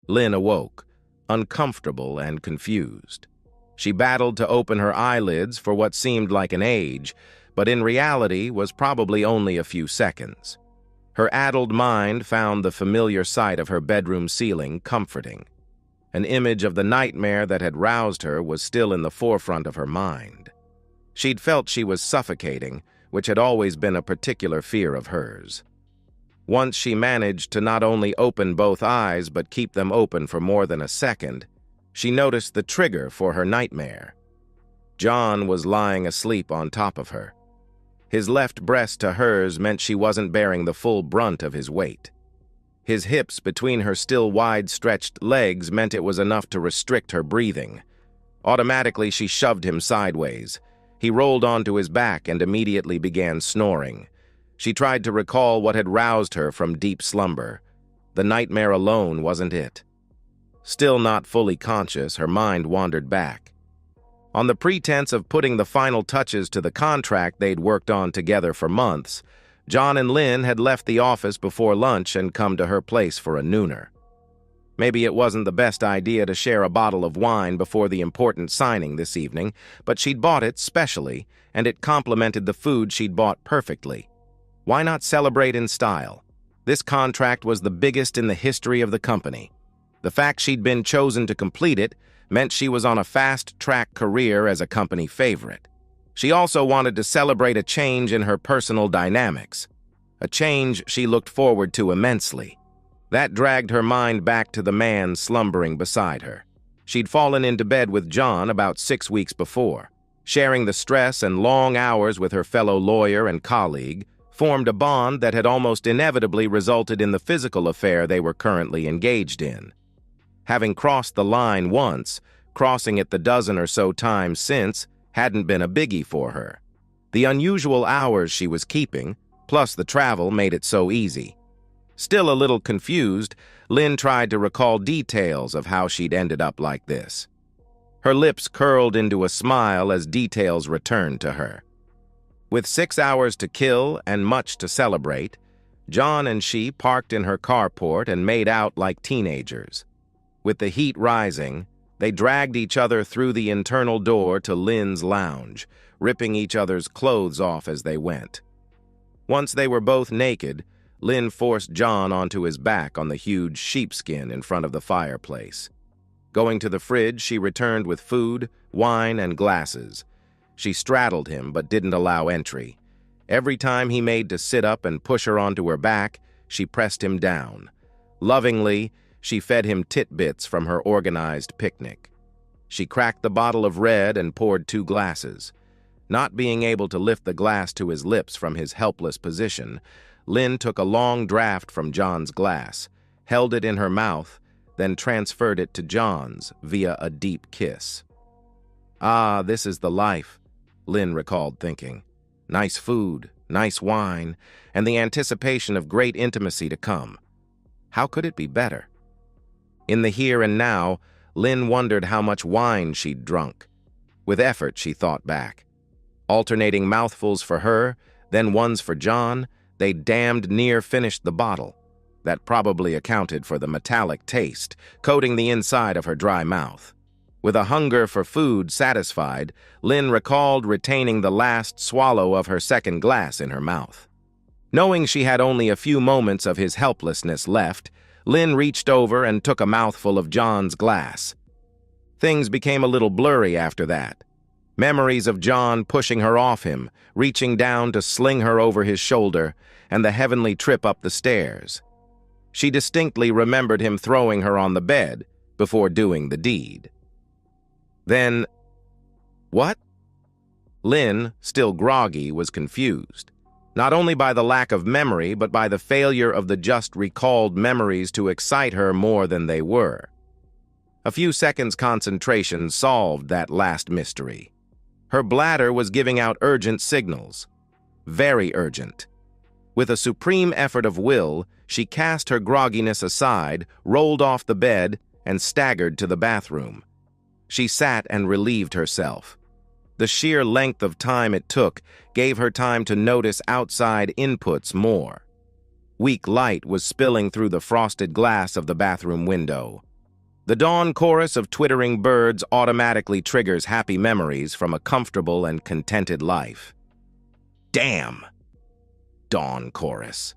Lynn awoke, uncomfortable and confused. She battled to open her eyelids for what seemed like an age, but in reality was probably only a few seconds. Her addled mind found the familiar sight of her bedroom ceiling comforting. An image of the nightmare that had roused her was still in the forefront of her mind. She'd felt she was suffocating, which had always been a particular fear of hers. Once she managed to not only open both eyes but keep them open for more than a second, she noticed the trigger for her nightmare. John was lying asleep on top of her. His left breast to hers meant she wasn't bearing the full brunt of his weight. His hips between her still wide-stretched legs meant it was enough to restrict her breathing. Automatically, she shoved him sideways. He rolled onto his back and immediately began snoring. She tried to recall what had roused her from deep slumber. The nightmare alone wasn't it. Still not fully conscious, her mind wandered back. On the pretense of putting the final touches to the contract they'd worked on together for months, John and Lynn had left the office before lunch and come to her place for a nooner. Maybe it wasn't the best idea to share a bottle of wine before the important signing this evening, but she'd bought it specially, and it complemented the food she'd bought perfectly. Why not celebrate in style? This contract was the biggest in the history of the company. The fact she'd been chosen to complete it meant she was on a fast-track career as a company favorite. She also wanted to celebrate a change in her personal dynamics, a change she looked forward to immensely. That dragged her mind back to the man slumbering beside her. She'd fallen into bed with John about 6 weeks before. Sharing the stress and long hours with her fellow lawyer and colleague formed a bond that had almost inevitably resulted in the physical affair they were currently engaged in. Having crossed the line once, crossing it the dozen or so times since hadn't been a biggie for her. The unusual hours she was keeping, plus the travel, made it so easy. Still a little confused, Lynn tried to recall details of how she'd ended up like this. Her lips curled into a smile as details returned to her. With 6 hours to kill and much to celebrate, John and she parked in her carport and made out like teenagers. With the heat rising, they dragged each other through the internal door to Lynn's lounge, ripping each other's clothes off as they went. Once they were both naked, Lynn forced John onto his back on the huge sheepskin in front of the fireplace. Going to the fridge, she returned with food, wine, and glasses. She straddled him but didn't allow entry. Every time he made to sit up and push her onto her back, she pressed him down. Lovingly, she fed him titbits from her organized picnic. She cracked the bottle of red and poured 2 glasses. Not being able to lift the glass to his lips from his helpless position, Lynn took a long draught from John's glass, held it in her mouth, then transferred it to John's via a deep kiss. Ah, this is the life, Lynn recalled thinking. Nice food, nice wine, and the anticipation of great intimacy to come. How could it be better? In the here and now, Lynn wondered how much wine she'd drunk. With effort, she thought back. Alternating mouthfuls for her, then ones for John, they damned near finished the bottle. That probably accounted for the metallic taste, coating the inside of her dry mouth. With a hunger for food satisfied, Lynn recalled retaining the last swallow of her second glass in her mouth. Knowing she had only a few moments of his helplessness left, Lynn reached over and took a mouthful of John's glass. Things became a little blurry after that. Memories of John pushing her off him, reaching down to sling her over his shoulder, and the heavenly trip up the stairs. She distinctly remembered him throwing her on the bed before doing the deed. Then, what? Lynn, still groggy, was confused. Not only by the lack of memory, but by the failure of the just recalled memories to excite her more than they were. A few seconds' concentration solved that last mystery. Her bladder was giving out urgent signals. Very urgent. With a supreme effort of will, she cast her grogginess aside, rolled off the bed, and staggered to the bathroom. She sat and relieved herself. The sheer length of time it took gave her time to notice outside inputs more. Weak light was spilling through the frosted glass of the bathroom window. The dawn chorus of twittering birds automatically triggers happy memories from a comfortable and contented life. Damn! Dawn chorus.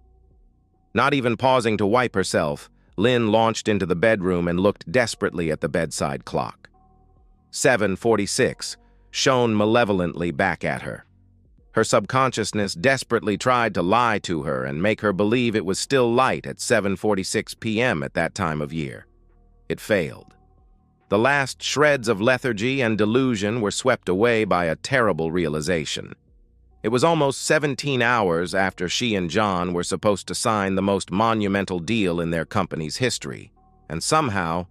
Not even pausing to wipe herself, Lynn launched into the bedroom and looked desperately at the bedside clock. 7:46 shone malevolently back at her. Her subconsciousness desperately tried to lie to her and make her believe it was still light at 7:46 p.m. at that time of year. It failed. The last shreds of lethargy and delusion were swept away by a terrible realization. It was almost 17 hours after she and John were supposed to sign the most monumental deal in their company's history, and somehow,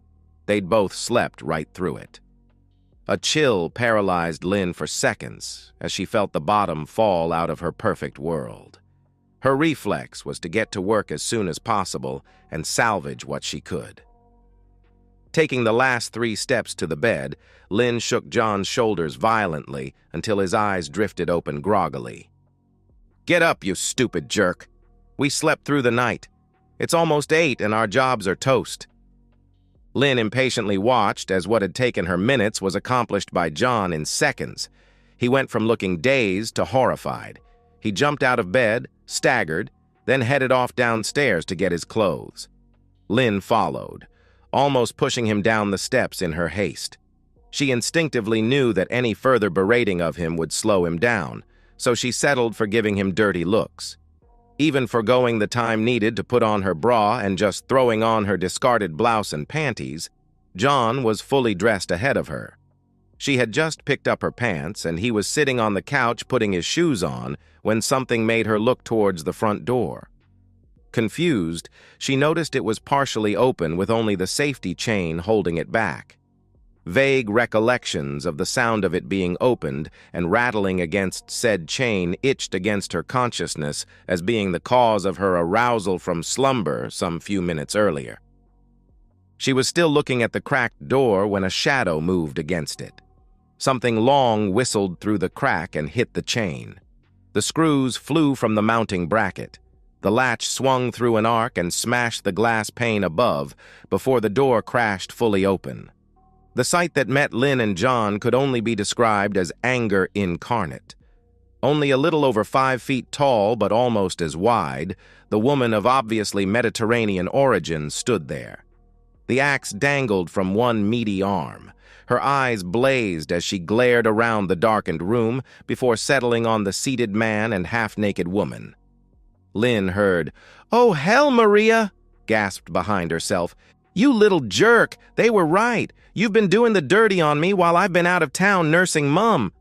they'd both slept right through it. A chill paralyzed Lynn for seconds as she felt the bottom fall out of her perfect world. Her reflex was to get to work as soon as possible and salvage what she could. Taking the last 3 steps to the bed, Lynn shook John's shoulders violently until his eyes drifted open groggily. "Get up, you stupid jerk. We slept through the night. It's almost 8 and our jobs are toast." Lynn impatiently watched as what had taken her minutes was accomplished by John in seconds. He went from looking dazed to horrified. He jumped out of bed, staggered, then headed off downstairs to get his clothes. Lynn followed, almost pushing him down the steps in her haste. She instinctively knew that any further berating of him would slow him down, so she settled for giving him dirty looks. Even forgoing the time needed to put on her bra and just throwing on her discarded blouse and panties, John was fully dressed ahead of her. She had just picked up her pants, and he was sitting on the couch putting his shoes on when something made her look towards the front door. Confused, she noticed it was partially open with only the safety chain holding it back. Vague recollections of the sound of it being opened and rattling against said chain itched against her consciousness as being the cause of her arousal from slumber some few minutes earlier. She was still looking at the cracked door when a shadow moved against it. Something long whistled through the crack and hit the chain. The screws flew from the mounting bracket. The latch swung through an arc and smashed the glass pane above before the door crashed fully open. The sight that met Lynn and John could only be described as anger incarnate. Only a little over 5 feet tall but almost as wide, the woman of obviously Mediterranean origin stood there. The axe dangled from one meaty arm. Her eyes blazed as she glared around the darkened room before settling on the seated man and half-naked woman. Lynn heard, "Oh, hell, Maria!" gasped behind herself. "You little jerk! They were right! You've been doing the dirty on me while I've been out of town nursing Mum."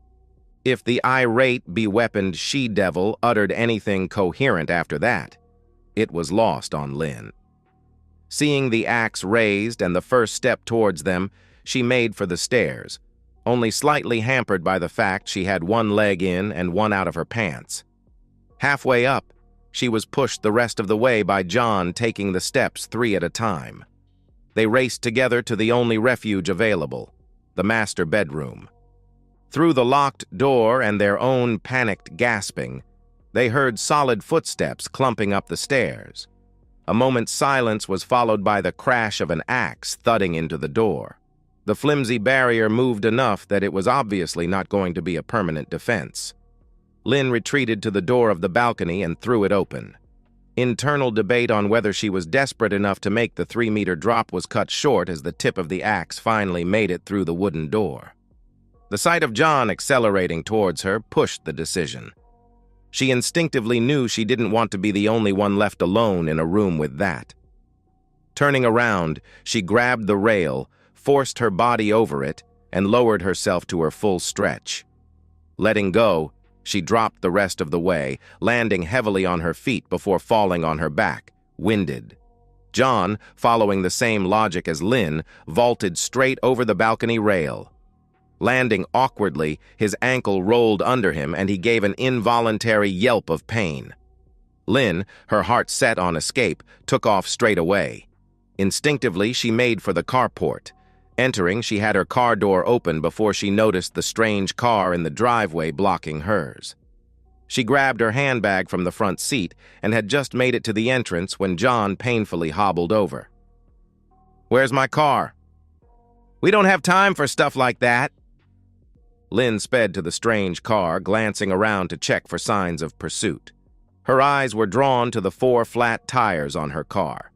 If the irate, beweaponed she-devil uttered anything coherent after that, it was lost on Lynn. Seeing the axe raised and the first step towards them, she made for the stairs, only slightly hampered by the fact she had one leg in and one out of her pants. Halfway up, she was pushed the rest of the way by John taking the steps 3 at a time. They raced together to the only refuge available, the master bedroom. Through the locked door and their own panicked gasping, they heard solid footsteps clumping up the stairs. A moment's silence was followed by the crash of an axe thudding into the door. The flimsy barrier moved enough that it was obviously not going to be a permanent defense. Lynn retreated to the door of the balcony and threw it open. Internal debate on whether she was desperate enough to make the 3-meter drop was cut short as the tip of the axe finally made it through the wooden door. The sight of John accelerating towards her pushed the decision. She instinctively knew she didn't want to be the only one left alone in a room with that. Turning around, she grabbed the rail, forced her body over it, and lowered herself to her full stretch. Letting go, she dropped the rest of the way, landing heavily on her feet before falling on her back, winded. John, following the same logic as Lynn, vaulted straight over the balcony rail. Landing awkwardly, his ankle rolled under him and he gave an involuntary yelp of pain. Lynn, her heart set on escape, took off straight away. Instinctively, she made for the carport. Entering, she had her car door open before she noticed the strange car in the driveway blocking hers. She grabbed her handbag from the front seat and had just made it to the entrance when John painfully hobbled over. "Where's my car?" We don't have time for stuff like that. Lynn sped to the strange car, glancing around to check for signs of pursuit. Her eyes were drawn to the 4 flat tires on her car.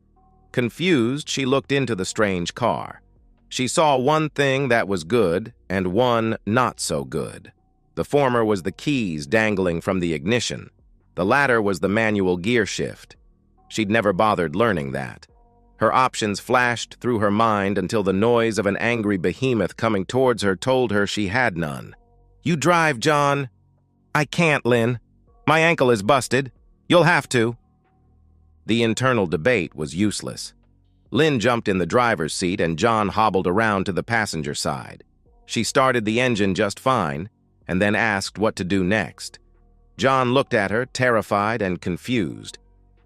Confused, she looked into the strange car. She saw one thing that was good and one not so good. The former was the keys dangling from the ignition. The latter was the manual gear shift. She'd never bothered learning that. Her options flashed through her mind until the noise of an angry behemoth coming towards her told her she had none. "You drive, John." "I can't, Lynn. My ankle is busted. You'll have to." The internal debate was useless. Lynn jumped in the driver's seat and John hobbled around to the passenger side. She started the engine just fine and then asked what to do next. John looked at her, terrified and confused,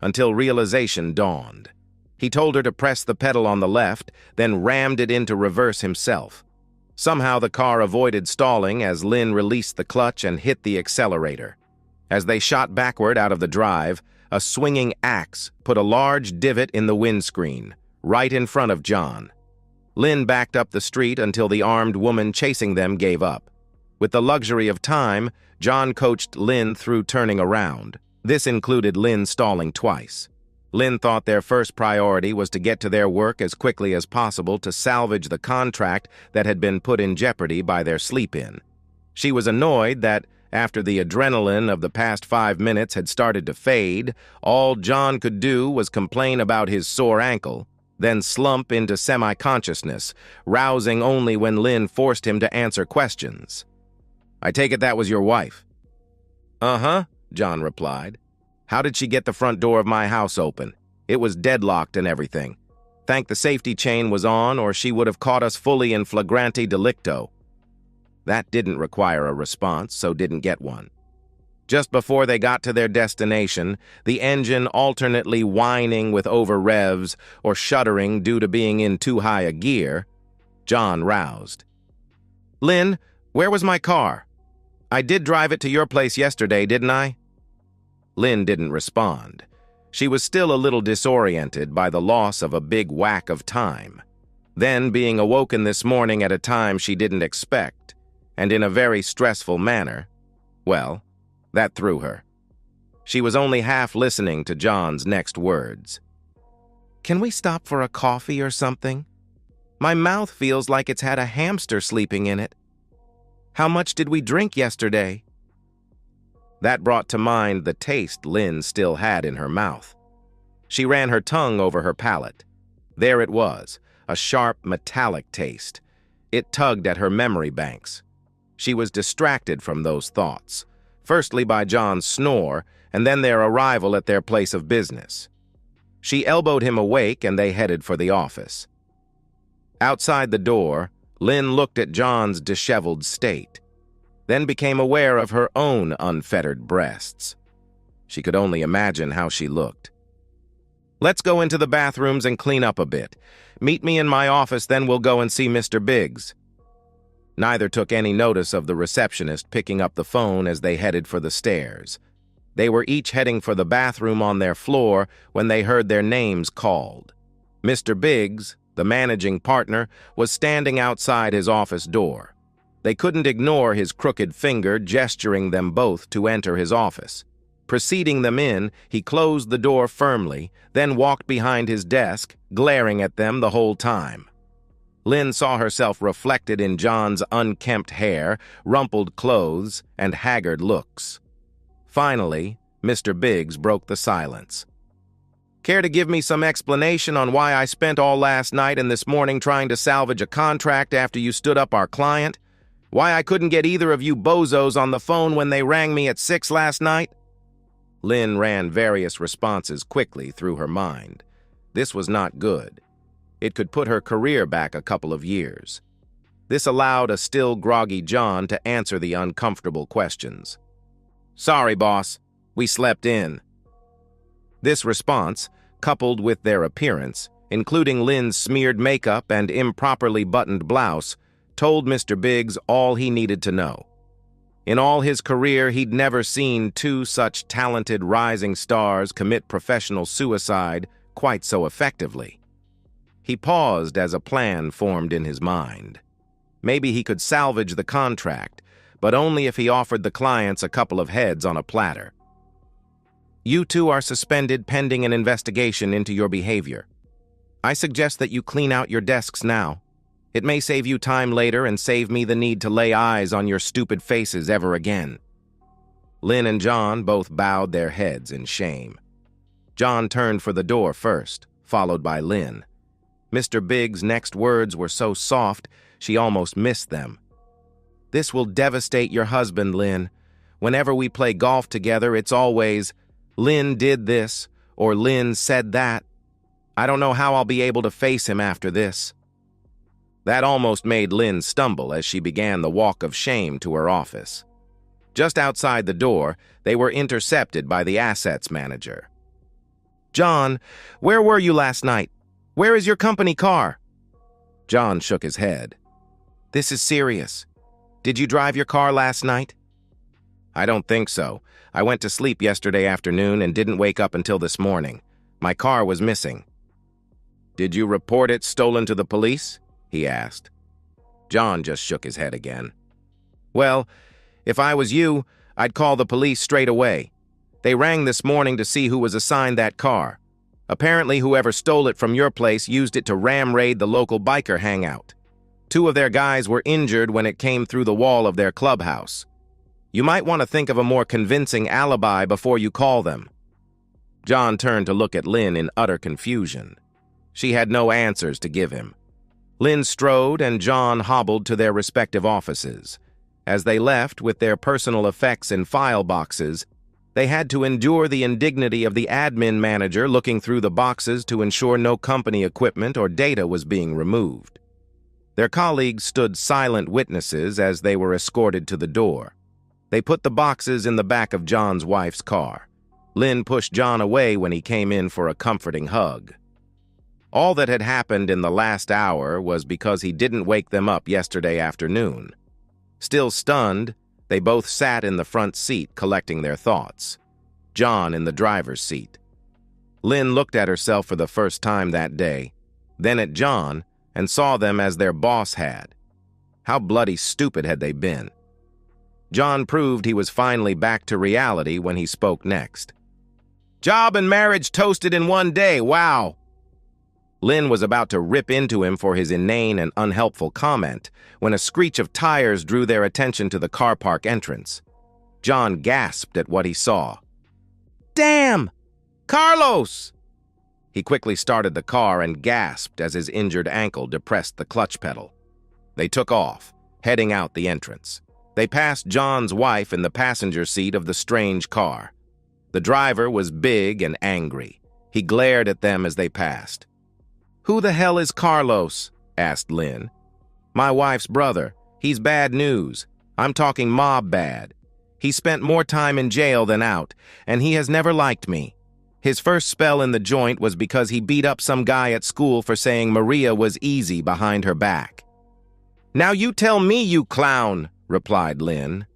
until realization dawned. He told her to press the pedal on the left, then rammed it into reverse himself. Somehow the car avoided stalling as Lynn released the clutch and hit the accelerator. As they shot backward out of the drive, a swinging axe put a large divot in the windscreen, right in front of John. Lynn backed up the street until the armed woman chasing them gave up. With the luxury of time, John coached Lynn through turning around. This included Lynn stalling twice. Lynn thought their first priority was to get to their work as quickly as possible to salvage the contract that had been put in jeopardy by their sleep-in. She was annoyed that, after the adrenaline of the past 5 minutes had started to fade, all John could do was complain about his sore ankle, then slump into semi-consciousness, rousing only when Lynn forced him to answer questions. "I take it that was your wife?" "Uh-huh," John replied. "How did she get the front door of my house open? It was deadlocked and everything. Thank the safety chain was on, or she would have caught us fully in flagrante delicto." That didn't require a response, so didn't get one. Just before they got to their destination, the engine alternately whining with over-revs or shuddering due to being in too high a gear, John roused. "Lynn, where was my car? I did drive it to your place yesterday, didn't I?" Lynn didn't respond. She was still a little disoriented by the loss of a big whack of time. Then being awoken this morning at a time she didn't expect, and in a very stressful manner, well, that threw her. She was only half listening to John's next words. "Can we stop for a coffee or something? My mouth feels like it's had a hamster sleeping in it. How much did we drink yesterday?" That brought to mind the taste Lynn still had in her mouth. She ran her tongue over her palate. There it was, a sharp, metallic taste. It tugged at her memory banks. She was distracted from those thoughts, firstly by John's snore, and then their arrival at their place of business. She elbowed him awake, and they headed for the office. Outside the door, Lynn looked at John's disheveled state, then became aware of her own unfettered breasts. She could only imagine how she looked. "Let's go into the bathrooms and clean up a bit. Meet me in my office, then we'll go and see Mr. Biggs." Neither took any notice of the receptionist picking up the phone as they headed for the stairs. They were each heading for the bathroom on their floor when they heard their names called. Mr. Biggs, the managing partner, was standing outside his office door. They couldn't ignore his crooked finger gesturing them both to enter his office. Preceding them in, he closed the door firmly, then walked behind his desk, glaring at them the whole time. Lynn saw herself reflected in John's unkempt hair, rumpled clothes, and haggard looks. Finally, Mr. Biggs broke the silence. "Care to give me some explanation on why I spent all last night and this morning trying to salvage a contract after you stood up our client? Why I couldn't get either of you bozos on the phone when they rang me at 6 last night?" Lynn ran various responses quickly through her mind. This was not good. It could put her career back a couple of years. This allowed a still groggy John to answer the uncomfortable questions. "Sorry, boss. We slept in." This response, coupled with their appearance, including Lynn's smeared makeup and improperly buttoned blouse, told Mr. Biggs all he needed to know. In all his career, he'd never seen two such talented rising stars commit professional suicide quite so effectively. He paused as a plan formed in his mind. Maybe he could salvage the contract, but only if he offered the clients a couple of heads on a platter. You two are suspended pending an investigation into your behavior. I suggest that you clean out your desks now. It may save you time later and save me the need to lay eyes on your stupid faces ever again. Lynn and John both bowed their heads in shame. John turned for the door first, followed by Lynn. Mr. Biggs' next words were so soft, she almost missed them. This will devastate your husband, Lynn. Whenever we play golf together, it's always, Lynn did this, or Lynn said that. I don't know how I'll be able to face him after this. That almost made Lynn stumble as she began the walk of shame to her office. Just outside the door, they were intercepted by the assets manager. John, where were you last night? Where is your company car? John shook his head. This is serious. Did you drive your car last night? I don't think so. I went to sleep yesterday afternoon and didn't wake up until this morning. My car was missing. Did you report it stolen to the police? He asked. John just shook his head again. Well, if I was you, I'd call the police straight away. They rang this morning to see who was assigned that car. Apparently, whoever stole it from your place used it to ram raid the local biker hangout. 2 of their guys were injured when it came through the wall of their clubhouse. You might want to think of a more convincing alibi before you call them. John turned to look at Lynn in utter confusion. She had no answers to give him. Lynn strode and John hobbled to their respective offices. As they left with their personal effects in file boxes, they had to endure the indignity of the admin manager looking through the boxes to ensure no company equipment or data was being removed. Their colleagues stood silent witnesses as they were escorted to the door. They put the boxes in the back of John's wife's car. Lynn pushed John away when he came in for a comforting hug. All that had happened in the last hour was because he didn't wake them up yesterday afternoon. Still stunned, they both sat in the front seat collecting their thoughts. John in the driver's seat. Lynn looked at herself for the first time that day, then at John, and saw them as their boss had. How bloody stupid had they been? John proved he was finally back to reality when he spoke next. Job and marriage toasted in one day, wow! Lynn was about to rip into him for his inane and unhelpful comment when a screech of tires drew their attention to the car park entrance. John gasped at what he saw. Damn! Carlos! He quickly started the car and gasped as his injured ankle depressed the clutch pedal. They took off, heading out the entrance. They passed John's wife in the passenger seat of the strange car. The driver was big and angry. He glared at them as they passed. Who the hell is Carlos? Asked Lynn. My wife's brother. He's bad news. I'm talking mob bad. He spent more time in jail than out, and he has never liked me. His first spell in the joint was because he beat up some guy at school for saying Maria was easy behind her back. Now you tell me, you clown, replied Lynn.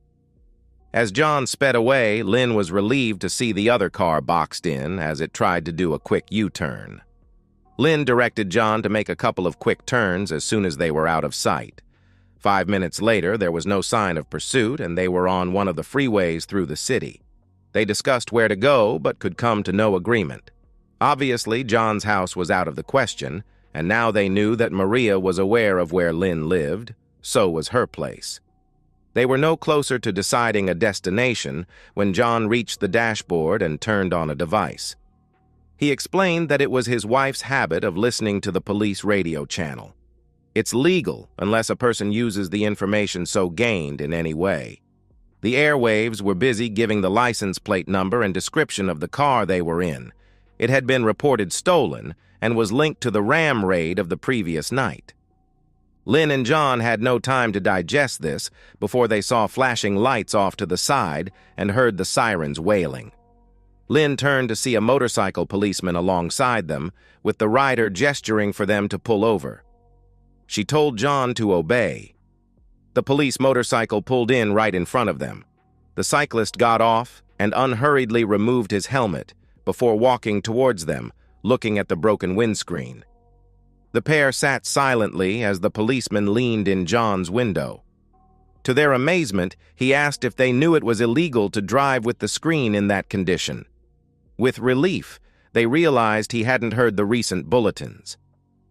As John sped away, Lynn was relieved to see the other car boxed in as it tried to do a quick U-turn. Lynn directed John to make a couple of quick turns as soon as they were out of sight. 5 minutes later, there was no sign of pursuit, and they were on one of the freeways through the city. They discussed where to go, but could come to no agreement. Obviously, John's house was out of the question, and now they knew that Maria was aware of where Lynn lived. So was her place. They were no closer to deciding a destination when John reached the dashboard and turned on a device. He explained that it was his wife's habit of listening to the police radio channel. It's legal unless a person uses the information so gained in any way. The airwaves were busy giving the license plate number and description of the car they were in. It had been reported stolen and was linked to the ram raid of the previous night. Lynn and John had no time to digest this before they saw flashing lights off to the side and heard the sirens wailing. Lynn turned to see a motorcycle policeman alongside them, with the rider gesturing for them to pull over. She told John to obey. The police motorcycle pulled in right in front of them. The cyclist got off and unhurriedly removed his helmet before walking towards them, looking at the broken windscreen. The pair sat silently as the policeman leaned in John's window. To their amazement, he asked if they knew it was illegal to drive with the screen in that condition. With relief, they realized he hadn't heard the recent bulletins.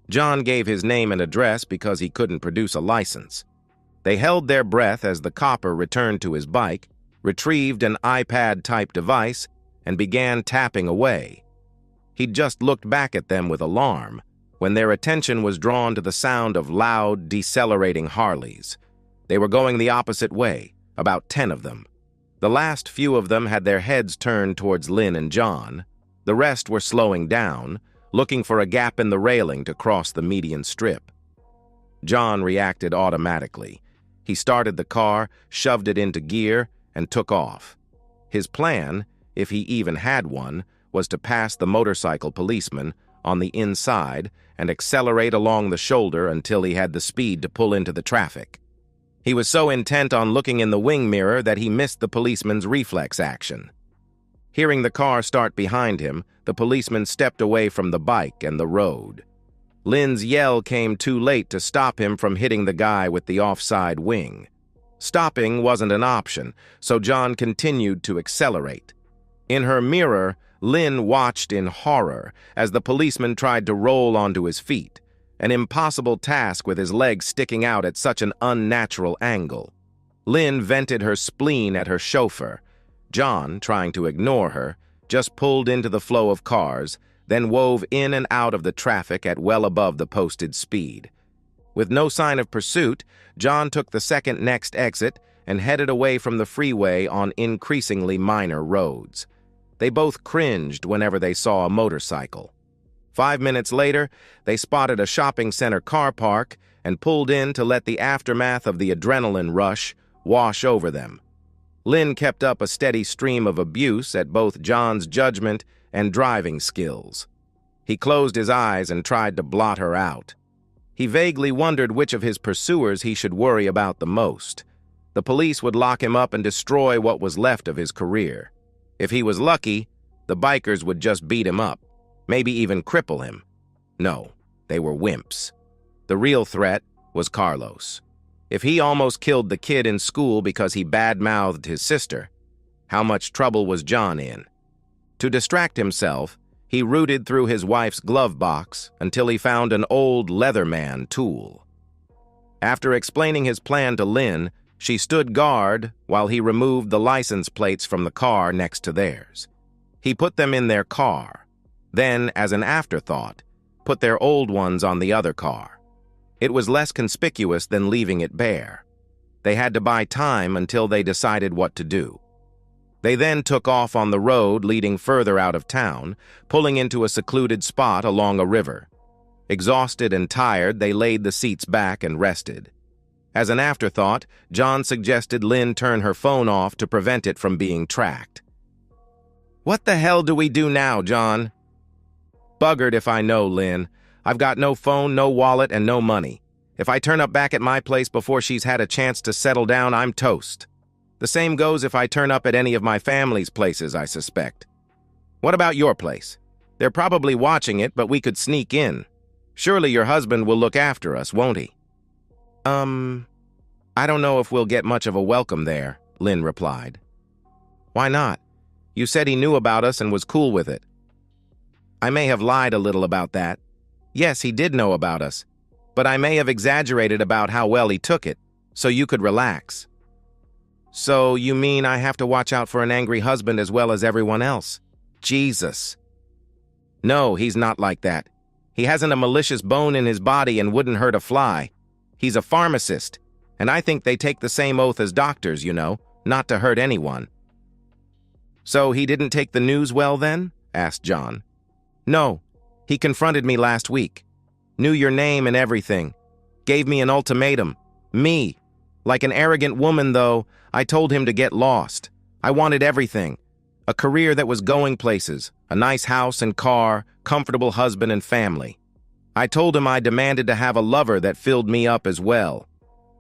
John gave his name and address because he couldn't produce a license. They held their breath as the copper returned to his bike, retrieved an iPad-type device, and began tapping away. He'd just looked back at them with alarm when their attention was drawn to the sound of loud, decelerating Harleys. They were going the opposite way, about 10 of them. The last few of them had their heads turned towards Lynn and John. The rest were slowing down, looking for a gap in the railing to cross the median strip. John reacted automatically. He started the car, shoved it into gear, and took off. His plan, if he even had one, was to pass the motorcycle policeman on the inside and accelerate along the shoulder until he had the speed to pull into the traffic. He was so intent on looking in the wing mirror that he missed the policeman's reflex action. Hearing the car start behind him, the policeman stepped away from the bike and the road. Lynn's yell came too late to stop him from hitting the guy with the offside wing. Stopping wasn't an option, so John continued to accelerate. In her mirror, Lynn watched in horror as the policeman tried to roll onto his feet, an impossible task with his legs sticking out at such an unnatural angle. Lynn vented her spleen at her chauffeur. John, trying to ignore her, just pulled into the flow of cars, then wove in and out of the traffic at well above the posted speed. With no sign of pursuit, John took the second next exit and headed away from the freeway on increasingly minor roads. They both cringed whenever they saw a motorcycle. 5 minutes later, they spotted a shopping center car park and pulled in to let the aftermath of the adrenaline rush wash over them. Lynn kept up a steady stream of abuse at both John's judgment and driving skills. He closed his eyes and tried to blot her out. He vaguely wondered which of his pursuers he should worry about the most. The police would lock him up and destroy what was left of his career. If he was lucky, the bikers would just beat him up, maybe even cripple him. No, they were wimps. The real threat was Carlos. If he almost killed the kid in school because he bad-mouthed his sister, how much trouble was John in? To distract himself, he rooted through his wife's glove box until he found an old Leatherman tool. After explaining his plan to Lynn, she stood guard while he removed the license plates from the car next to theirs. He put them in their car, then, as an afterthought, put their old ones on the other car. It was less conspicuous than leaving it bare. They had to buy time until they decided what to do. They then took off on the road leading further out of town, pulling into a secluded spot along a river. Exhausted and tired, they laid the seats back and rested. As an afterthought, John suggested Lynn turn her phone off to prevent it from being tracked. "What the hell do we do now, John?" "Buggered if I know, Lynn. I've got no phone, no wallet, and no money. If I turn up back at my place before she's had a chance to settle down, I'm toast. The same goes if I turn up at any of my family's places, I suspect. What about your place? They're probably watching it, but we could sneak in. Surely your husband will look after us, won't he?" I don't know if we'll get much of a welcome there," Lynn replied. "Why not? You said he knew about us and was cool with it." "I may have lied a little about that. Yes, he did know about us, but I may have exaggerated about how well he took it, so you could relax." "So you mean I have to watch out for an angry husband as well as everyone else? Jesus." "No, he's not like that. He hasn't a malicious bone in his body and wouldn't hurt a fly. He's a pharmacist, and I think they take the same oath as doctors, you know, not to hurt anyone." "So he didn't take the news well then?" asked John. "No, he confronted me last week. Knew your name and everything. Gave me an ultimatum. Me. Like an arrogant woman, though, I told him to get lost. I wanted everything. A career that was going places, a nice house and car, comfortable husband and family. I told him I demanded to have a lover that filled me up as well.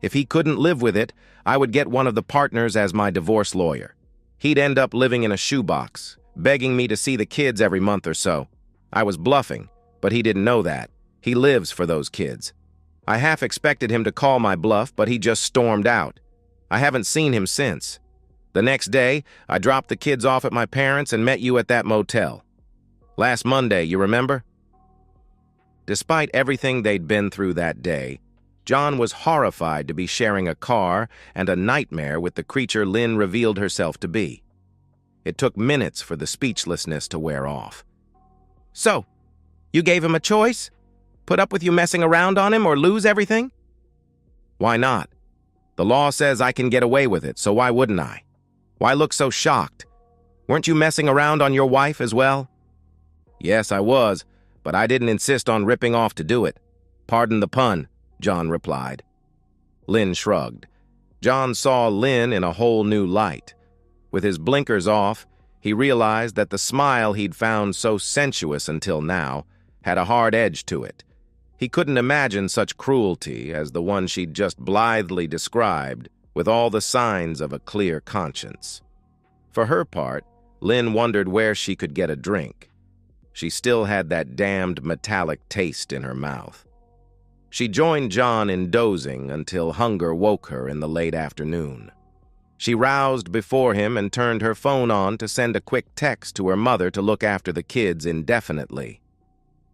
If he couldn't live with it, I would get one of the partners as my divorce lawyer. He'd end up living in a shoebox, begging me to see the kids every month or so. I was bluffing, but he didn't know that. He lives for those kids. I half expected him to call my bluff, but he just stormed out. I haven't seen him since. The next day, I dropped the kids off at my parents' and met you at that motel. Last Monday, you remember? Despite everything they'd been through that day, John was horrified to be sharing a car and a nightmare with the creature Lynn revealed herself to be. It took minutes for the speechlessness to wear off. So, you gave him a choice? Put up with you messing around on him or lose everything? Why not? The law says I can get away with it, so why wouldn't I? Why look so shocked? Weren't you messing around on your wife as well? Yes, I was, but I didn't insist on ripping off to do it. Pardon the pun, John replied. Lynn shrugged. John saw Lynn in a whole new light. With his blinkers off, he realized that the smile he'd found so sensuous until now had a hard edge to it. He couldn't imagine such cruelty as the one she'd just blithely described, with all the signs of a clear conscience. For her part, Lynn wondered where she could get a drink. She still had that damned metallic taste in her mouth. She joined John in dozing until hunger woke her in the late afternoon. She roused before him and turned her phone on to send a quick text to her mother to look after the kids indefinitely.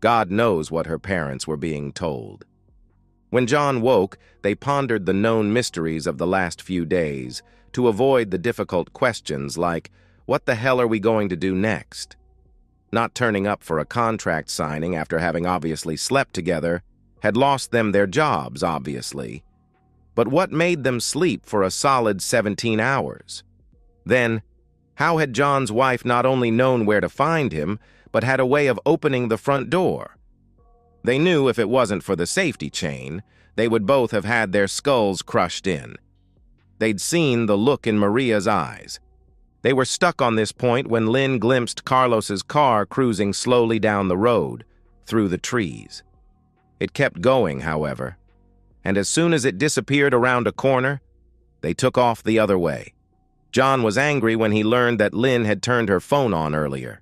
God knows what her parents were being told. When John woke, they pondered the known mysteries of the last few days to avoid the difficult questions like, what the hell are we going to do next? Not turning up for a contract signing after having obviously slept together had lost them their jobs, obviously. But what made them sleep for a solid 17 hours? Then, how had John's wife not only known where to find him, but had a way of opening the front door? They knew if it wasn't for the safety chain, they would both have had their skulls crushed in. They'd seen the look in Maria's eyes. They were stuck on this point when Lynn glimpsed Carlos's car cruising slowly down the road, through the trees. It kept going, however, and as soon as it disappeared around a corner, they took off the other way. John was angry when he learned that Lynn had turned her phone on earlier.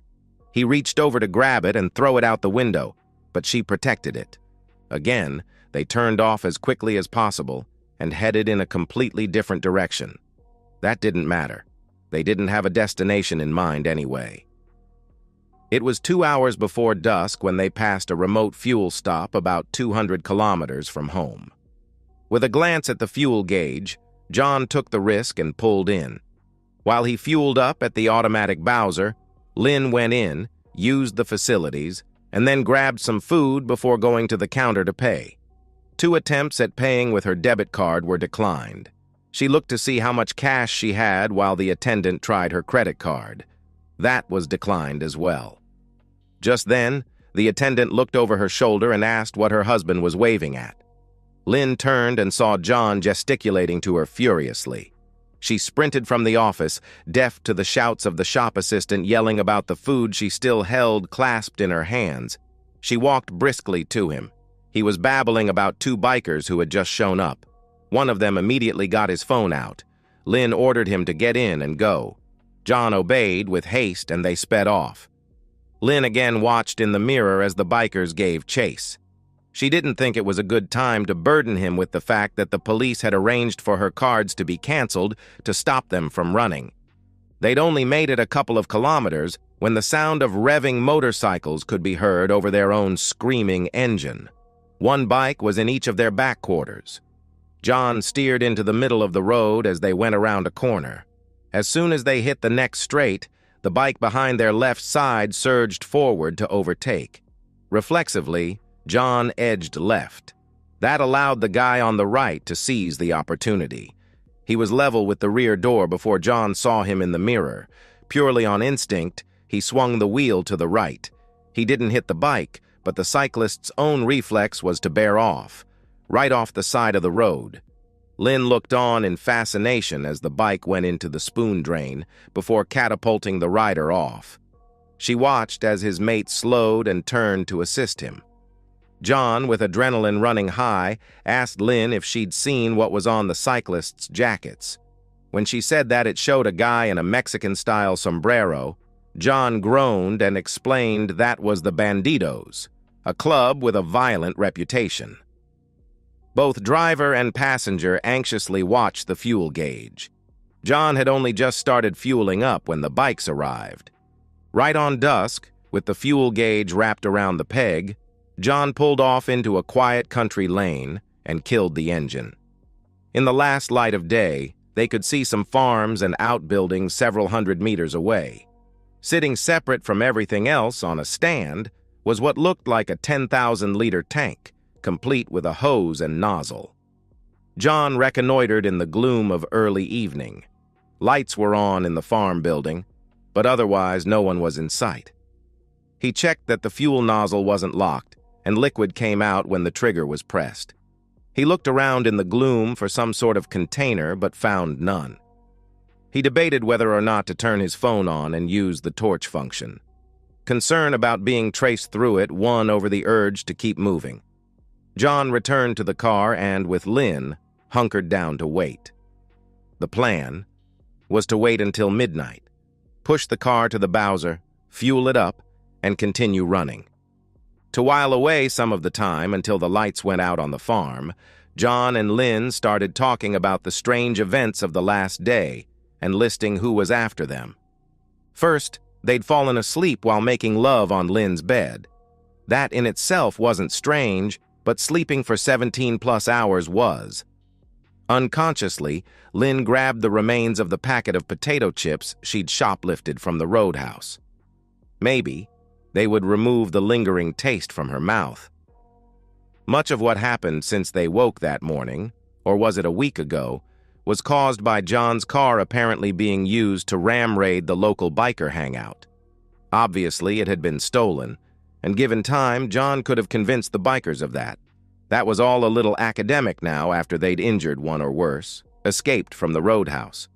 He reached over to grab it and throw it out the window, but she protected it. Again, they turned off as quickly as possible and headed in a completely different direction. That didn't matter. They didn't have a destination in mind anyway. It was 2 hours before dusk when they passed a remote fuel stop about 200 kilometers from home. With a glance at the fuel gauge, John took the risk and pulled in. While he fueled up at the automatic Bowser, Lynn went in, used the facilities, and then grabbed some food before going to the counter to pay. 2 attempts at paying with her debit card were declined. She looked to see how much cash she had while the attendant tried her credit card. That was declined as well. Just then, the attendant looked over her shoulder and asked what her husband was waving at. Lynn turned and saw John gesticulating to her furiously. She sprinted from the office, deaf to the shouts of the shop assistant yelling about the food she still held clasped in her hands. She walked briskly to him. He was babbling about 2 bikers who had just shown up. One of them immediately got his phone out. Lynn ordered him to get in and go. John obeyed with haste and they sped off. Lynn again watched in the mirror as the bikers gave chase. She didn't think it was a good time to burden him with the fact that the police had arranged for her cards to be canceled to stop them from running. They'd only made it a couple of kilometers when the sound of revving motorcycles could be heard over their own screaming engine. 1 bike was in each of their back quarters. John steered into the middle of the road as they went around a corner. As soon as they hit the next straight, the bike behind their left side surged forward to overtake. Reflexively, John edged left. That allowed the guy on the right to seize the opportunity. He was level with the rear door before John saw him in the mirror. Purely on instinct, he swung the wheel to the right. He didn't hit the bike, but the cyclist's own reflex was to bear off, right off the side of the road. Lynn looked on in fascination as the bike went into the spoon drain before catapulting the rider off. She watched as his mate slowed and turned to assist him. John, with adrenaline running high, asked Lynn if she'd seen what was on the cyclists' jackets. When she said that it showed a guy in a Mexican-style sombrero, John groaned and explained that was the bandidos. a club with a violent reputation. Both driver and passenger anxiously watched the fuel gauge. John had only just started fueling up when the bikes arrived. Right on dusk, with the fuel gauge wrapped around the peg, John pulled off into a quiet country lane and killed the engine. In the last light of day, they could see some farms and outbuildings several hundred meters away. Sitting separate from everything else on a stand was what looked like a 10,000-liter tank, complete with a hose and nozzle. John reconnoitered in the gloom of early evening. Lights were on in the farm building, but otherwise no one was in sight. He checked that the fuel nozzle wasn't locked, and liquid came out when the trigger was pressed. He looked around in the gloom for some sort of container, but found none. He debated whether or not to turn his phone on and use the torch function. Concern about being traced through it won over the urge to keep moving. John returned to the car and, with Lynn, hunkered down to wait. The plan was to wait until midnight, push the car to the Bowser, fuel it up, and continue running. To while away some of the time until the lights went out on the farm, John and Lynn started talking about the strange events of the last day and listing who was after them. First, they'd fallen asleep while making love on Lynn's bed. That in itself wasn't strange, but sleeping for 17+ hours was. Unconsciously, Lynn grabbed the remains of the packet of potato chips she'd shoplifted from the roadhouse. Maybe they would remove the lingering taste from her mouth. Much of what happened since they woke that morning, or was it a week ago, was caused by John's car apparently being used to ram raid the local biker hangout. Obviously, it had been stolen, and given time, John could have convinced the bikers of that. That was all a little academic now after they'd injured one or worse, escaped from the roadhouse.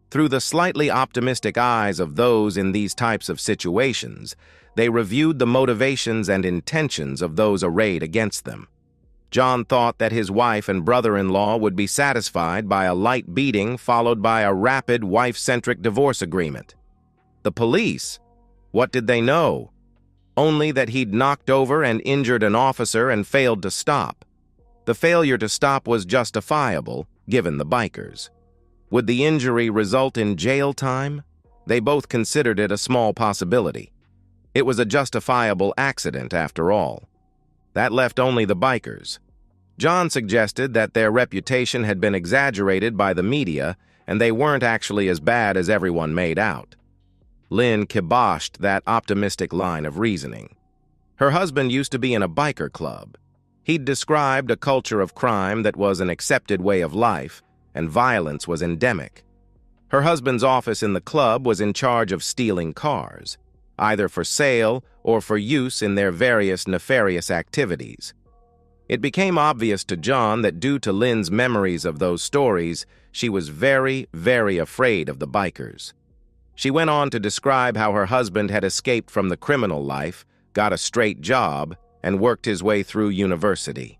Through the slightly optimistic eyes of those in these types of situations, they reviewed the motivations and intentions of those arrayed against them. John thought that his wife and brother-in-law would be satisfied by a light beating followed by a rapid wife-centric divorce agreement. The police? What did they know? Only that he'd knocked over and injured an officer and failed to stop. The failure to stop was justifiable, given the bikers. Would the injury result in jail time? They both considered it a small possibility. It was a justifiable accident, after all. That left only the bikers. John suggested that their reputation had been exaggerated by the media and they weren't actually as bad as everyone made out. Lynn kiboshed that optimistic line of reasoning. Her husband used to be in a biker club. He'd described a culture of crime that was an accepted way of life, and violence was endemic. Her husband's office in the club was in charge of stealing cars, either for sale or for use in their various nefarious activities. It became obvious to John that due to Lynn's memories of those stories, she was very, very afraid of the bikers. She went on to describe how her husband had escaped from the criminal life, got a straight job, and worked his way through university.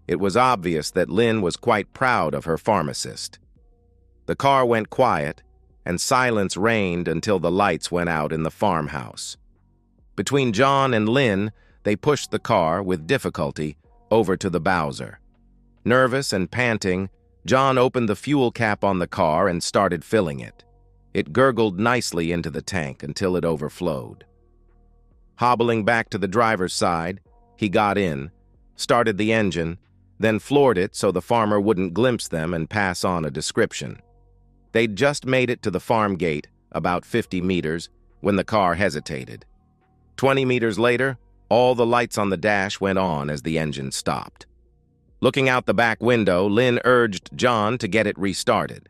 It was obvious that Lynn was quite proud of her pharmacist. The car went quiet, and silence reigned until the lights went out in the farmhouse. Between John and Lynn, they pushed the car, with difficulty, over to the Bowser. Nervous and panting, John opened the fuel cap on the car and started filling it. It gurgled nicely into the tank until it overflowed. Hobbling back to the driver's side, he got in, started the engine, then floored it so the farmer wouldn't glimpse them and pass on a description. They'd just made it to the farm gate, about 50 meters, when the car hesitated. 20 meters later, all the lights on the dash went on as the engine stopped. Looking out the back window, Lynn urged John to get it restarted.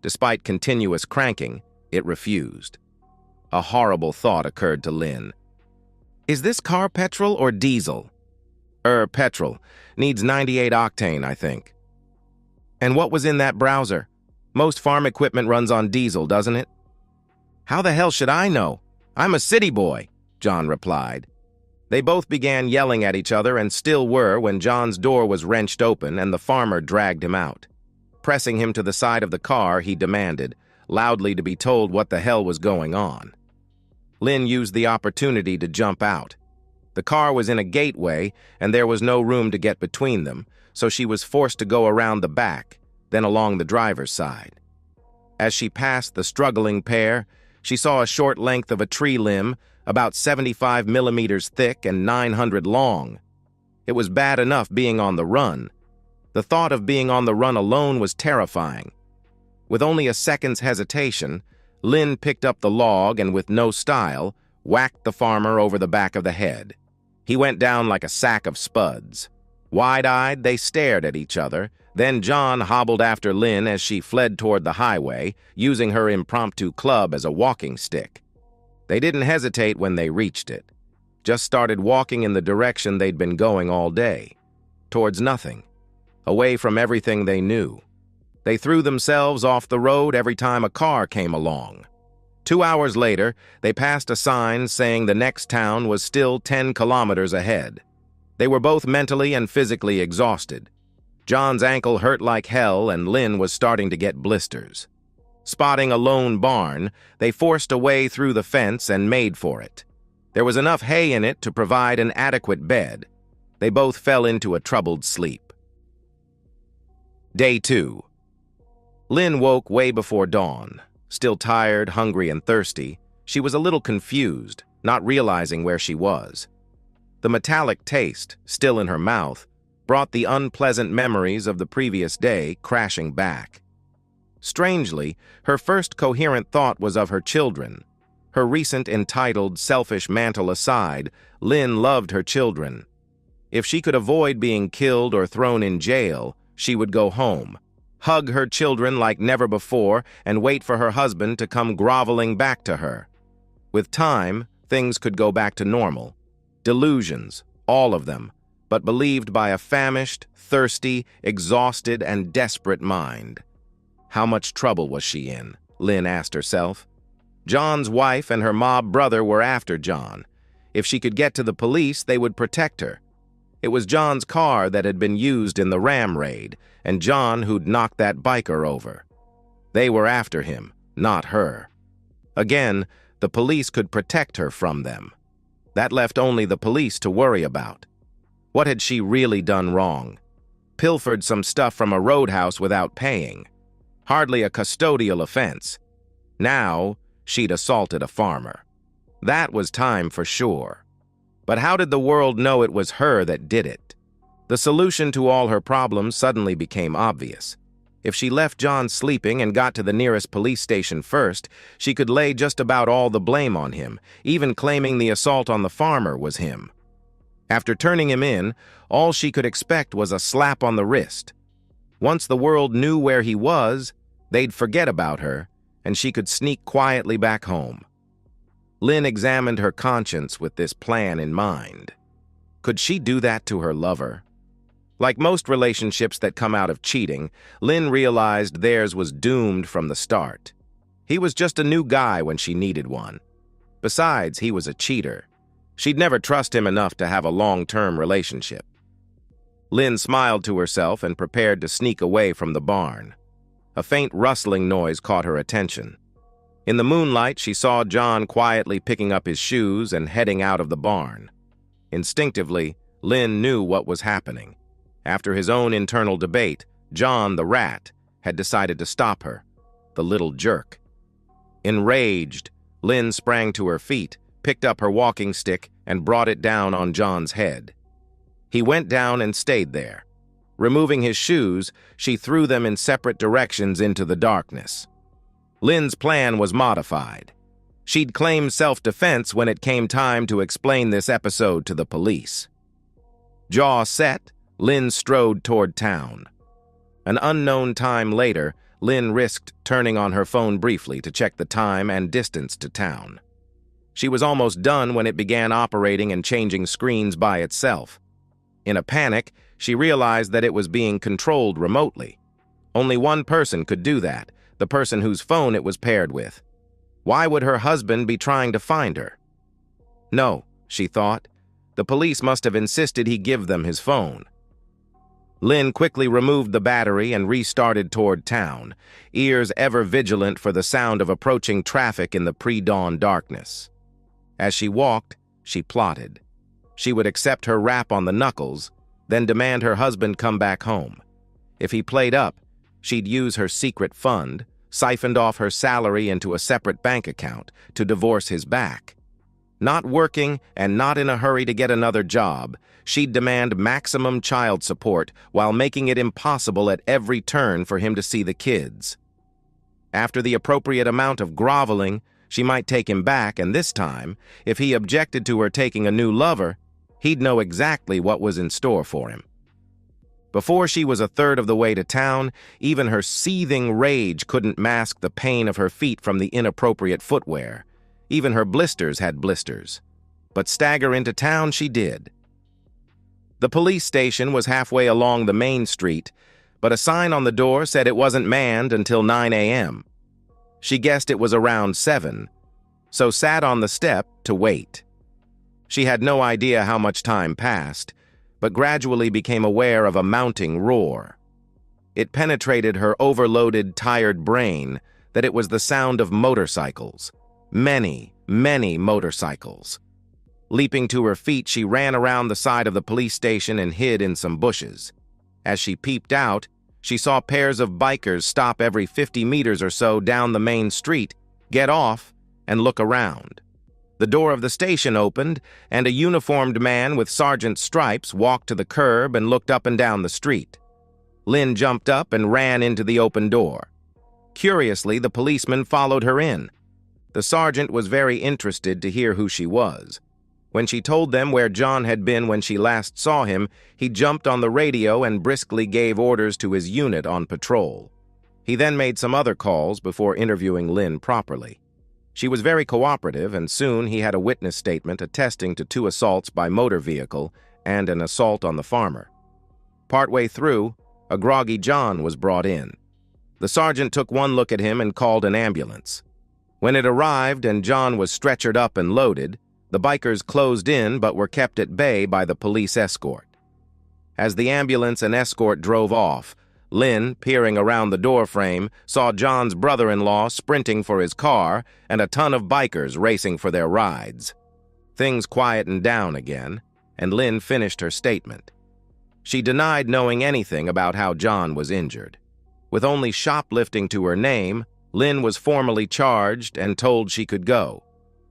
Despite continuous cranking, it refused. A horrible thought occurred to Lynn. Is this car petrol or diesel? Petrol. Needs 98 octane, I think. And what was in that browser? Most farm equipment runs on diesel, doesn't it? How the hell should I know? I'm a city boy, John replied. They both began yelling at each other and still were when John's door was wrenched open and the farmer dragged him out. Pressing him to the side of the car, he demanded, loudly, to be told what the hell was going on. Lynn used the opportunity to jump out. The car was in a gateway, and there was no room to get between them, so she was forced to go around the back, then along the driver's side. As she passed the struggling pair, she saw a short length of a tree limb, about 75 millimeters thick and 900 long. It was bad enough being on the run. The thought of being on the run alone was terrifying. With only a second's hesitation, Lynn picked up the log and, with no style, whacked the farmer over the back of the head. He went down like a sack of spuds. Wide-eyed, they stared at each other. Then John hobbled after Lynn as she fled toward the highway, using her impromptu club as a walking stick. They didn't hesitate when they reached it. Just started walking in the direction they'd been going all day. Towards nothing. Away from everything they knew. They threw themselves off the road every time a car came along. 2 hours later, they passed a sign saying the next town was still 10 kilometers ahead. They were both mentally and physically exhausted. John's ankle hurt like hell, and Lynn was starting to get blisters. Spotting a lone barn, they forced a way through the fence and made for it. There was enough hay in it to provide an adequate bed. They both fell into a troubled sleep. Day 2. Lynn woke way before dawn. Still tired, hungry, and thirsty, she was a little confused, not realizing where she was. The metallic taste, still in her mouth, brought the unpleasant memories of the previous day crashing back. Strangely, her first coherent thought was of her children. Her recent entitled, selfish mantle aside, Lynn loved her children. If she could avoid being killed or thrown in jail, she would go home, hug her children like never before, and wait for her husband to come groveling back to her. With time, things could go back to normal. Delusions, all of them, but believed by a famished, thirsty, exhausted, and desperate mind. How much trouble was she in? Lynn asked herself. John's wife and her mob brother were after John. If she could get to the police, they would protect her. It was John's car that had been used in the ram raid, and John who'd knocked that biker over. They were after him, not her. Again, the police could protect her from them. That left only the police to worry about. What had she really done wrong? Pilfered some stuff from a roadhouse without paying. Hardly a custodial offense. Now, she'd assaulted a farmer. That was time for sure. But how did the world know it was her that did it? The solution to all her problems suddenly became obvious. If she left John sleeping and got to the nearest police station first, she could lay just about all the blame on him, even claiming the assault on the farmer was him. After turning him in, all she could expect was a slap on the wrist. Once the world knew where he was, they'd forget about her, and she could sneak quietly back home. Lynn examined her conscience with this plan in mind. Could she do that to her lover? Like most relationships that come out of cheating, Lynn realized theirs was doomed from the start. He was just a new guy when she needed one. Besides, he was a cheater. She'd never trust him enough to have a long-term relationship. Lynn smiled to herself and prepared to sneak away from the barn. A faint rustling noise caught her attention. In the moonlight, she saw John quietly picking up his shoes and heading out of the barn. Instinctively, Lynn knew what was happening. After his own internal debate, John, the rat, had decided to stop her, the little jerk. Enraged, Lynn sprang to her feet, picked up her walking stick, and brought it down on John's head. He went down and stayed there. Removing his shoes, she threw them in separate directions into the darkness. Lynn's plan was modified. She'd claimed self-defense when it came time to explain this episode to the police. Jaw set, Lynn strode toward town. An unknown time later, Lynn risked turning on her phone briefly to check the time and distance to town. She was almost done when it began operating and changing screens by itself. In a panic, she realized that it was being controlled remotely. Only one person could do that, the person whose phone it was paired with. Why would her husband be trying to find her? No, she thought. The police must have insisted he give them his phone. Lynn quickly removed the battery and restarted toward town, ears ever vigilant for the sound of approaching traffic in the pre-dawn darkness. As she walked, she plotted. She would accept her rap on the knuckles, then demand her husband come back home. If he played up, she'd use her secret fund, siphoned off her salary into a separate bank account, to divorce his back. Not working and not in a hurry to get another job, she'd demand maximum child support while making it impossible at every turn for him to see the kids. After the appropriate amount of groveling, she might take him back, and this time, if he objected to her taking a new lover, he'd know exactly what was in store for him. Before she was a third of the way to town, even her seething rage couldn't mask the pain of her feet from the inappropriate footwear. Even her blisters had blisters. But stagger into town she did. The police station was halfway along the main street, but a sign on the door said it wasn't manned until 9 a.m. She guessed it was around 7, so sat on the step to wait. She had no idea how much time passed, but gradually became aware of a mounting roar. It penetrated her overloaded, tired brain that it was the sound of motorcycles. Many, many motorcycles. Leaping to her feet, she ran around the side of the police station and hid in some bushes. As she peeped out, she saw pairs of bikers stop every 50 meters or so down the main street, get off, and look around. The door of the station opened, and a uniformed man with sergeant's stripes walked to the curb and looked up and down the street. Lynn jumped up and ran into the open door. Curiously, the policeman followed her in. The sergeant was very interested to hear who she was. When she told them where John had been when she last saw him, he jumped on the radio and briskly gave orders to his unit on patrol. He then made some other calls before interviewing Lynn properly. She was very cooperative, and soon he had a witness statement attesting to 2 assaults by motor vehicle and an assault on the farmer. Partway through, a groggy John was brought in. The sergeant took one look at him and called an ambulance. When it arrived and John was stretchered up and loaded, the bikers closed in but were kept at bay by the police escort. As the ambulance and escort drove off, Lynn, peering around the doorframe, saw John's brother-in-law sprinting for his car and a ton of bikers racing for their rides. Things quietened down again, and Lynn finished her statement. She denied knowing anything about how John was injured. With only shoplifting to her name, Lynn was formally charged and told she could go.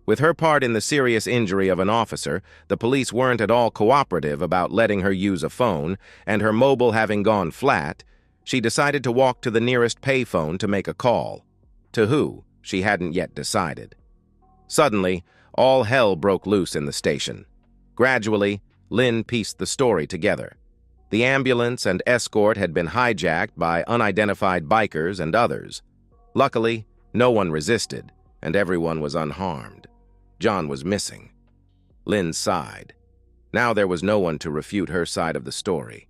With her part in the serious injury of an officer, the police weren't at all cooperative about letting her use a phone, and her mobile having gone flat, she decided to walk to the nearest payphone to make a call. To who, she hadn't yet decided. Suddenly, all hell broke loose in the station. Gradually, Lynn pieced the story together. The ambulance and escort had been hijacked by unidentified bikers and others. Luckily, no one resisted, and everyone was unharmed. John was missing. Lynn sighed. Now there was no one to refute her side of the story.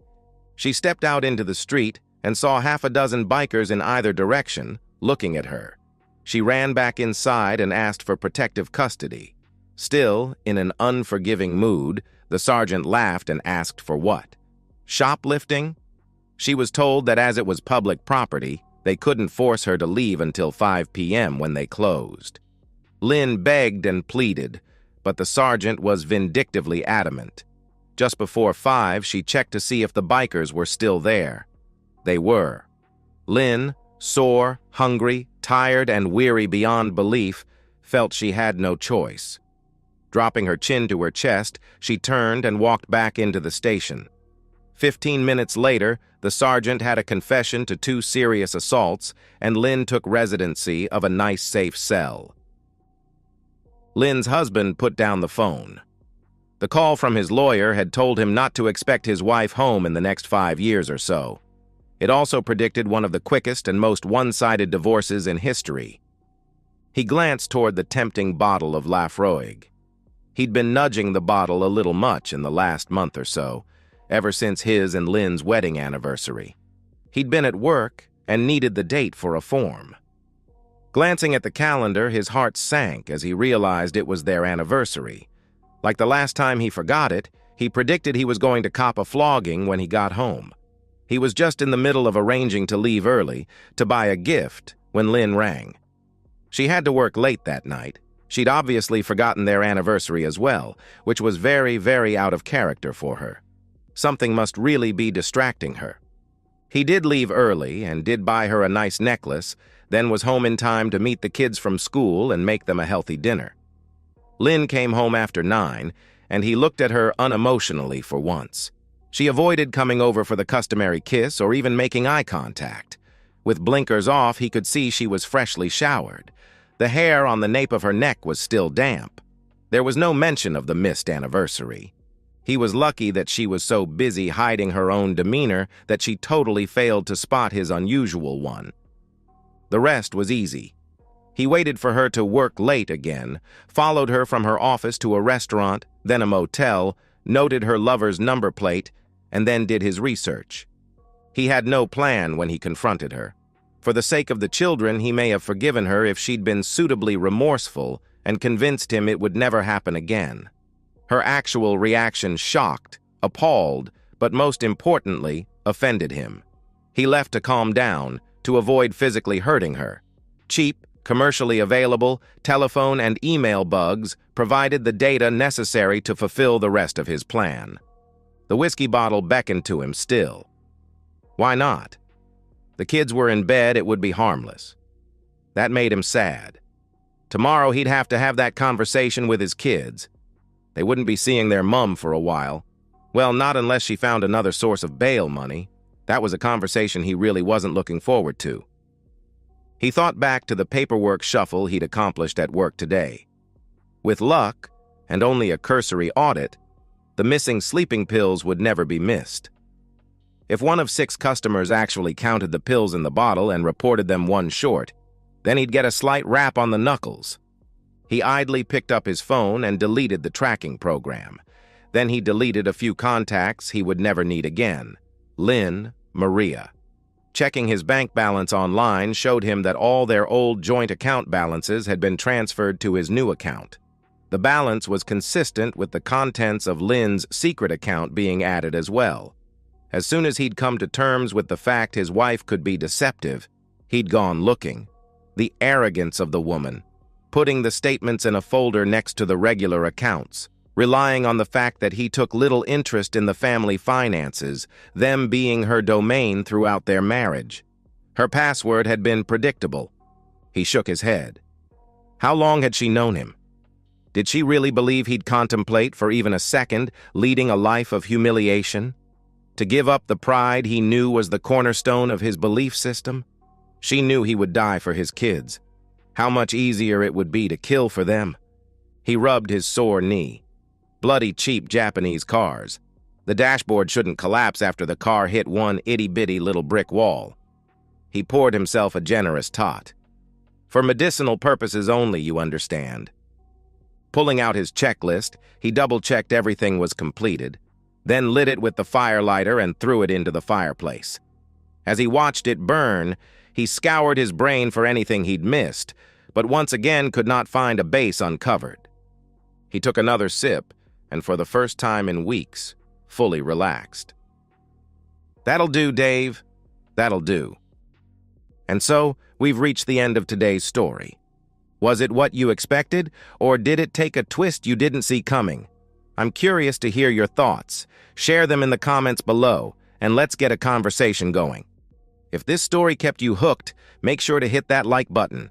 She stepped out into the street and saw half a dozen bikers in either direction, looking at her. She ran back inside and asked for protective custody. Still, in an unforgiving mood, the sergeant laughed and asked for what? Shoplifting? She was told that as it was public property, they couldn't force her to leave until 5 p.m. when they closed. Lynn begged and pleaded, but the sergeant was vindictively adamant. Just before 5, she checked to see if the bikers were still there. They were. Lynn, sore, hungry, tired, and weary beyond belief, felt she had no choice. Dropping her chin to her chest, she turned and walked back into the station. 15 minutes later, the sergeant had a confession to 2 serious assaults, and Lynn took residency of a nice, safe cell. Lynn's husband put down the phone. The call from his lawyer had told him not to expect his wife home in the next 5 years or so. It also predicted one of the quickest and most one-sided divorces in history. He glanced toward the tempting bottle of Lafroig. He'd been nudging the bottle a little much in the last month or so, ever since his and Lynn's wedding anniversary. He'd been at work and needed the date for a form. Glancing at the calendar, his heart sank as he realized it was their anniversary. Like the last time he forgot it, he predicted he was going to cop a flogging when he got home. He was just in the middle of arranging to leave early to buy a gift when Lynn rang. She had to work late that night, She'd obviously forgotten their anniversary as well, which was very, very out of character for her. Something must really be distracting her. He did leave early and did buy her a nice necklace, then was home in time to meet the kids from school and make them a healthy dinner. Lynn came home after 9, and he looked at her unemotionally for once. She avoided coming over for the customary kiss or even making eye contact. With blinkers off, he could see she was freshly showered. The hair on the nape of her neck was still damp. There was no mention of the missed anniversary. He was lucky that she was so busy hiding her own demeanor that she totally failed to spot his unusual one. The rest was easy. He waited for her to work late again, followed her from her office to a restaurant, then a motel, noted her lover's number plate, and then did his research. He had no plan when he confronted her. For the sake of the children, he may have forgiven her if she'd been suitably remorseful and convinced him it would never happen again. Her actual reaction shocked, appalled, but most importantly, offended him. He left to calm down, to avoid physically hurting her. Cheap, commercially available, telephone and email bugs provided the data necessary to fulfill the rest of his plan. The whiskey bottle beckoned to him still. Why not? The kids were in bed, it would be harmless. That made him sad. Tomorrow he'd have to have that conversation with his kids. They wouldn't be seeing their mum for a while. Well, not unless she found another source of bail money. That was a conversation he really wasn't looking forward to. He thought back to the paperwork shuffle he'd accomplished at work today. With luck, and only a cursory audit, the missing sleeping pills would never be missed. If one of 6 customers actually counted the pills in the bottle and reported them one short, then he'd get a slight rap on the knuckles. He idly picked up his phone and deleted the tracking program. Then he deleted a few contacts he would never need again. Lynn, Maria. Checking his bank balance online showed him that all their old joint account balances had been transferred to his new account. The balance was consistent with the contents of Lynn's secret account being added as well. As soon as he'd come to terms with the fact his wife could be deceptive, he'd gone looking. The arrogance of the woman, putting the statements in a folder next to the regular accounts, relying on the fact that he took little interest in the family finances, them being her domain throughout their marriage. Her password had been predictable. He shook his head. How long had she known him? Did she really believe he'd contemplate for even a second leading a life of humiliation? To give up the pride he knew was the cornerstone of his belief system? She knew he would die for his kids. How much easier it would be to kill for them. He rubbed his sore knee. Bloody cheap Japanese cars. The dashboard shouldn't collapse after the car hit one itty-bitty little brick wall. He poured himself a generous tot. For medicinal purposes only, you understand. Pulling out his checklist, he double-checked everything was completed, then lit it with the firelighter and threw it into the fireplace. As he watched it burn, he scoured his brain for anything he'd missed, but once again could not find a base uncovered. He took another sip, and for the first time in weeks, fully relaxed. That'll do, Dave. That'll do. And so, we've reached the end of today's story. Was it what you expected, or did it take a twist you didn't see coming? I'm curious to hear your thoughts. Share them in the comments below, and let's get a conversation going. If this story kept you hooked, make sure to hit that like button.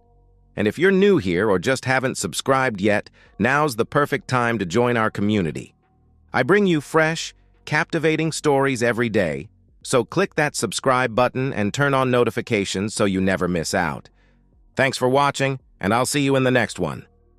And if you're new here or just haven't subscribed yet, now's the perfect time to join our community. I bring you fresh, captivating stories every day, so click that subscribe button and turn on notifications so you never miss out. Thanks for watching, and I'll see you in the next one.